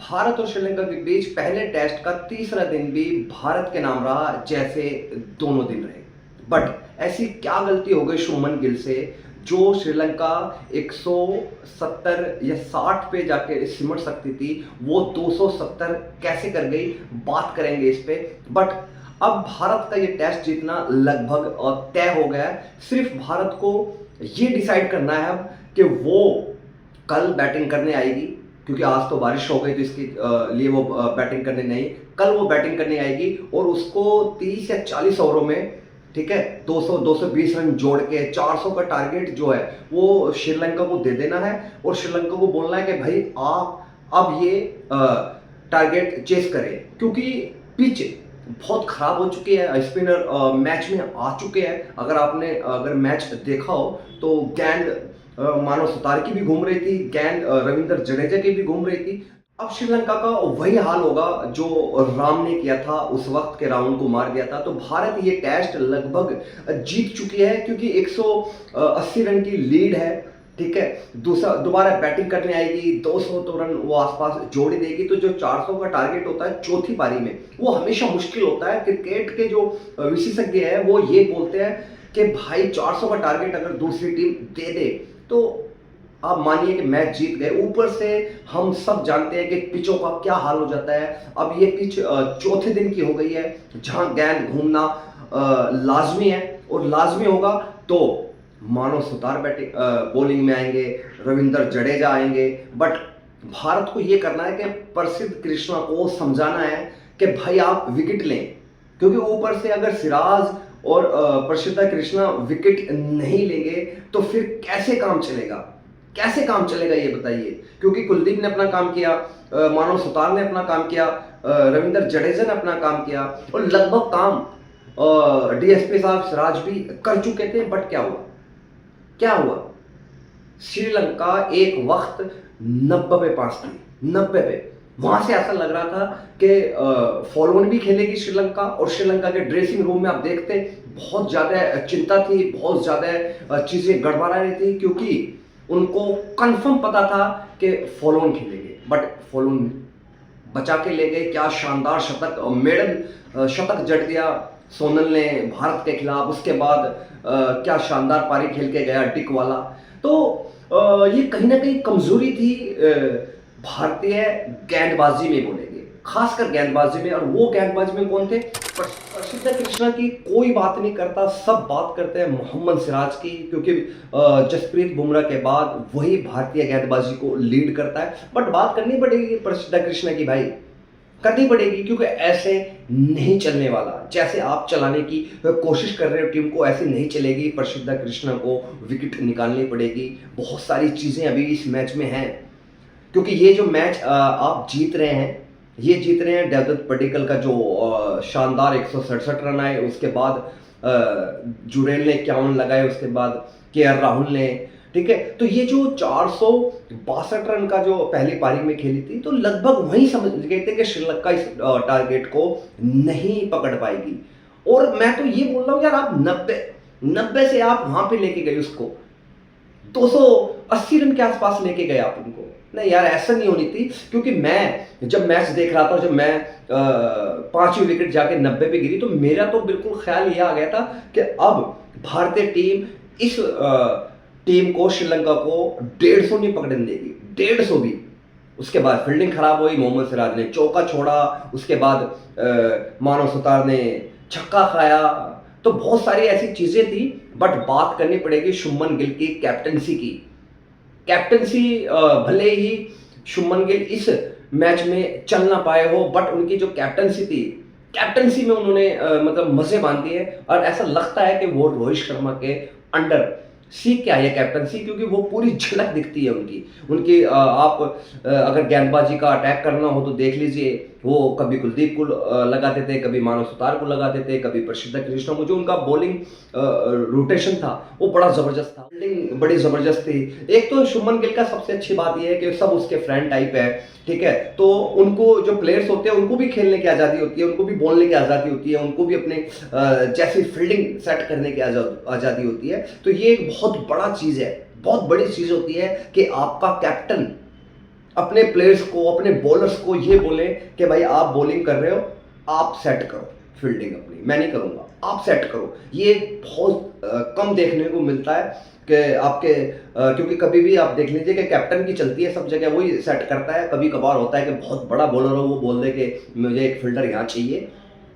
भारत और श्रीलंका के बीच पहले टेस्ट का तीसरा दिन भी भारत के नाम रहा, जैसे दोनों दिन रहे। बट ऐसी क्या गलती हो गई शुभमन गिल से, जो श्रीलंका 170 या 60 पे जाके सिमट सकती थी, वो 270 कैसे कर गई, बात करेंगे इस पे। बट अब भारत का ये टेस्ट जीतना लगभग तय हो गया है। सिर्फ भारत को ये डिसाइड करना है अब कि वो कल बैटिंग करने आएगी, क्योंकि आज तो बारिश हो गई तो इसके लिए वो बैटिंग करने नहीं, कल वो बैटिंग करने आएगी और उसको 30 या 40 ओवरों में, ठीक है, 200-220 रन जोड़ के 400 का टारगेट जो है वो श्रीलंका को दे देना है। और श्रीलंका को बोलना है कि भाई आप अब ये टारगेट चेस करें, क्योंकि पिच बहुत खराब हो चुकी है। स्पिनर मैच में आ चुके हैं। अगर मैच देखा हो तो गेंद मानो सुतार की भी घूम रही थी, गेंद रविंद्र जडेजा की भी घूम रही थी। अब श्रीलंका का वही हाल होगा जो राम ने किया था, उस वक्त के राहुल को मार दिया था। तो भारत ये टेस्ट लगभग जीत चुकी है, क्योंकि 180 रन की लीड है, ठीक है। दोबारा बैटिंग करने आएगी, 200 तो रन वो आसपास जोड़ ही देगी। तो जो 400 का टारगेट होता है चौथी पारी में, वो हमेशा मुश्किल होता है। क्रिकेट के जो विशेषज्ञ है वो ये बोलते हैं कि भाई 400 का टारगेट अगर दूसरी टीम दे दे तो आप मानिए कि मैच जीत गए। ऊपर से हम सब जानते हैं कि पिचों का क्या हाल हो जाता है। अब ये पिच चौथे दिन की हो गई है, जहां गेंद घूमना लाजमी है और लाजमी होगा। तो मानो सुतार बैटिंग बॉलिंग में आएंगे, रविंद्र जडेजा आएंगे। बट भारत को ये करना है कि प्रसिद्ध कृष्णा को समझाना है कि भाई आप विकेट लें, क्योंकि ऊपर से अगर सिराज और प्रसिद्ध कृष्णा विकेट नहीं लेंगे तो फिर कैसे काम चलेगा, कैसे काम चलेगा ये बताइए। क्योंकि कुलदीप ने अपना काम किया, मानव सुतार ने अपना काम किया, रविंद्र जडेजा ने अपना काम किया और लगभग काम डीएसपी साहब सिराज भी कर चुके थे। बट क्या हुआ, क्या हुआ? श्रीलंका एक वक्त 90 पे पास थी, 90 पे। वहां से ऐसा लग रहा था कि फॉलो ऑन भी खेलेगी श्रीलंका। और श्रीलंका के ड्रेसिंग रूम में आप देखते बहुत ज्यादा चिंता थी, बहुत ज्यादा चीजें गड़बड़ा रही थी, क्योंकि उनको कंफर्म पता था कि फॉलो ऑन खेलेंगे। बट फॉलो ऑन बचा के ले गए। क्या शानदार शतक, मेडन शतक जड़ दिया सोनल ने भारत के खिलाफ। उसके बाद क्या शानदार पारी खेल के गया डिक वाला। तो ये कहीं ना कहीं कमजोरी थी भारतीय गेंदबाजी में, बोलेंगे खासकर गेंदबाजी में। और वो गेंदबाजी में कौन थे? प्रसिद्ध कृष्णा की कोई बात नहीं करता, सब बात करते हैं मोहम्मद सिराज की, क्योंकि जसप्रीत बुमराह के बाद वही भारतीय गेंदबाजी को लीड करता है। बट बात करनी पड़ेगी प्रसिद्ध कृष्णा की, भाई करनी पड़ेगी, क्योंकि ऐसे नहीं चलने वाला। जैसे आप चलाने की कोशिश कर रहे हो टीम को, ऐसे नहीं चलेगी। प्रसिद्ध कृष्णा को विकेट निकालनी पड़ेगी। बहुत सारी चीजें अभी इस मैच में हैं, क्योंकि ये जो मैच आप जीत रहे हैं, ये जीत रहे हैं देवदत्त पडिक्कल का जो शानदार 167 रन आए, उसके बाद जुरेल ने 51 लगाए, उसके बाद केएल राहुल ने, ठीक है। तो ये जो 462 रन का जो पहली पारी में खेली थी, तो लगभग वही समझ गए थे कि श्रीलंका इस टारगेट को नहीं पकड़ पाएगी। और मैं तो ये बोल रहा हूँ यार, आप 90 से आप वहां पे लेके गए उसको, 280 रन के आसपास लेके गए आप उनको। नहीं यार, ऐसा नहीं होनी थी। क्योंकि मैं जब मैच देख रहा था, जब मैं 5वीं विकेट जाके 90 पे गिरी, तो मेरा तो बिल्कुल ख्याल ये आ गया था कि अब भारतीय टीम इस टीम को, श्रीलंका को 150 नहीं पकड़ने देगी, 150 भी। उसके बाद फील्डिंग खराब हुई, मोहम्मद सिराज ने चौका छोड़ा, उसके बाद मानव सुतार ने छक्का खाया। तो बहुत सारी ऐसी चीजें थी। बट बात करनी पड़ेगी शुभमन गिल की कैप्टनसी की। कैप्टनसी भले ही शुभमन गिल इस मैच में चल ना पाए हो, बट उनकी जो कैप्टनसी थी, कैप्टनसी में उन्होंने मतलब मजे बांध दिए। और ऐसा लगता है कि वो रोहित शर्मा के अंडर सीख के आई है कैप्टनसी, क्योंकि वो पूरी झलक दिखती है उनकी आप अगर गेंदबाजी का अटैक करना हो तो देख लीजिए, वो कभी कुलदीप को लगाते थे, कभी मानव सुतार को लगाते थे, कभी प्रसिद्ध कृष्णा को। जो उनका बॉलिंग रोटेशन था वो बड़ा जबरदस्त था, फील्डिंग बड़ी जबरदस्त थी। एक तो शुभमन गिल का सबसे अच्छी बात यह है कि सब उसके फ्रेंड टाइप है, ठीक है। तो उनको जो प्लेयर्स होते हैं उनको भी खेलने की आज़ादी होती है, उनको भी बोलने की आज़ादी होती है, उनको भी अपने जैसी फील्डिंग सेट करने की आज़ादी होती है। तो ये एक बहुत बड़ा चीज़ है, बहुत बड़ी चीज़ होती है कि आपका कैप्टन अपने प्लेयर्स को, अपने बॉलर्स को ये बोले कि भाई आप बॉलिंग कर रहे हो, आप सेट करो फील्डिंग अपनी, मैं नहीं करूँगा, आप सेट करो। ये बहुत कम देखने को मिलता है कि आपके क्योंकि कभी भी आप देख लीजिए कि कैप्टन की चलती है सब जगह, वही सेट करता है। कभी कभार होता है कि बहुत बड़ा बॉलर हो, वो बोल दे कि मुझे एक फील्डर यहाँ चाहिए,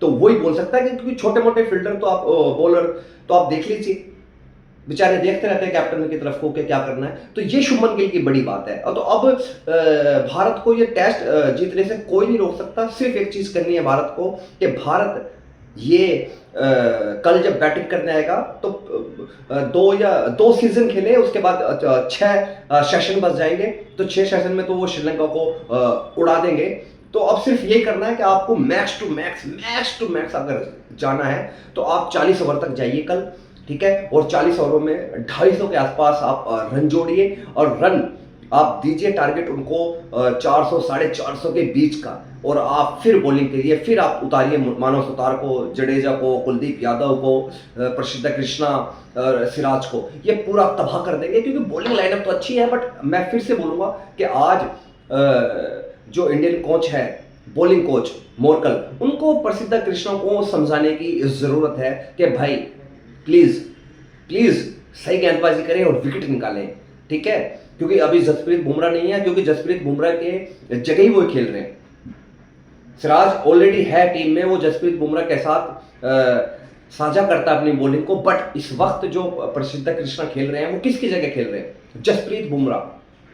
तो वही बोल सकता है। क्योंकि छोटे मोटे फील्डर तो आप बॉलर तो आप देख लीजिए, बेचारे देखते रहते हैं कैप्टन की तरफ को कि क्या करना है। तो ये शुभमन गिल की बड़ी बात है। और तो अब भारत को ये टेस्ट जीतने से कोई नहीं रोक सकता। सिर्फ एक चीज करनी है भारत को कि भारत ये कल जब बैटिंग करने आएगा तो दो सीजन खेले, उसके बाद 6 सेशन बच जाएंगे, तो 6 सेशन में तो वो श्रीलंका को उड़ा देंगे। तो अब सिर्फ ये करना है कि आपको मैक्स टू मैक्स अगर जाना है तो आप 40 ओवर तक जाइए कल, ठीक है। और 40 ओवरों में 250 के आसपास आप रन जोड़िए, और रन आप दीजिए टारगेट उनको 400 450 के बीच का, और आप फिर बॉलिंग करिए। फिर आप उतारिए मानव सुतार को, जडेजा को, कुलदीप यादव को, प्रसिद्ध कृष्णा, सिराज को, ये पूरा तबाह कर देंगे। क्योंकि बॉलिंग लाइनअप तो अच्छी है, बट मैं फिर से बोलूंगा कि आज जो इंडियन कोच है, बॉलिंग कोच मोरकल, उनको प्रसिद्ध कृष्णा को समझाने की जरूरत है कि भाई प्लीज सही गेंदबाजी करें और विकेट निकालें, ठीक है। क्योंकि अभी जसप्रीत बुमराह नहीं है, क्योंकि जसप्रीत बुमराह के जगह ही वो खेल रहे हैं। सिराज ऑलरेडी है टीम में, वो जसप्रीत बुमराह के साथ साझा करता है अपनी बॉलिंग को। बट इस वक्त जो प्रसिद्ध कृष्णा खेल रहे हैं, वो किसकी जगह खेल रहे हैं? जसप्रीत बुमराह।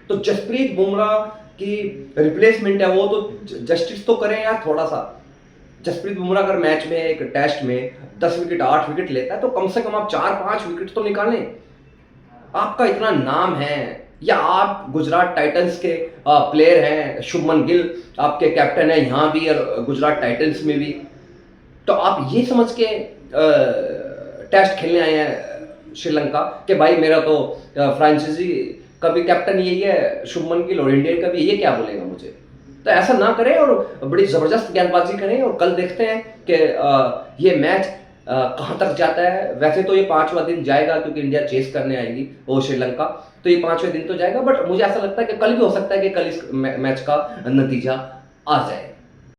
तो जसप्रीत बुमराह की रिप्लेसमेंट है वो, तो जस्टिस तो करें यार थोड़ा सा। जसप्रीत बुमराह अगर मैच में, एक टेस्ट में 10 विकेट 8 विकेट लेता है, तो कम से कम आप 4-5 विकेट तो निकालें। आपका इतना नाम है, या आप गुजरात टाइटंस के प्लेयर हैं, शुभमन गिल आपके कैप्टन है यहाँ भी और गुजरात टाइटंस में भी, तो आप ये समझ के टेस्ट खेलने आए हैं श्रीलंका कि भाई मेरा तो फ्रेंचाइजी का भी कैप्टन यही है शुभमन गिल, और इंडियन का भी, ये क्या बोलेगा मुझे? तो ऐसा ना करें और बड़ी जबरदस्त गेंदबाजी करें। और कल देखते हैं कि ये मैच कहाँ तक जाता है। वैसे तो ये 5वां दिन जाएगा, क्योंकि इंडिया चेस करने आएगी वो श्रीलंका, तो ये 5वें दिन तो जाएगा। बट मुझे ऐसा लगता है कि कल भी हो सकता है कि कल इस मैच का नतीजा आ जाए।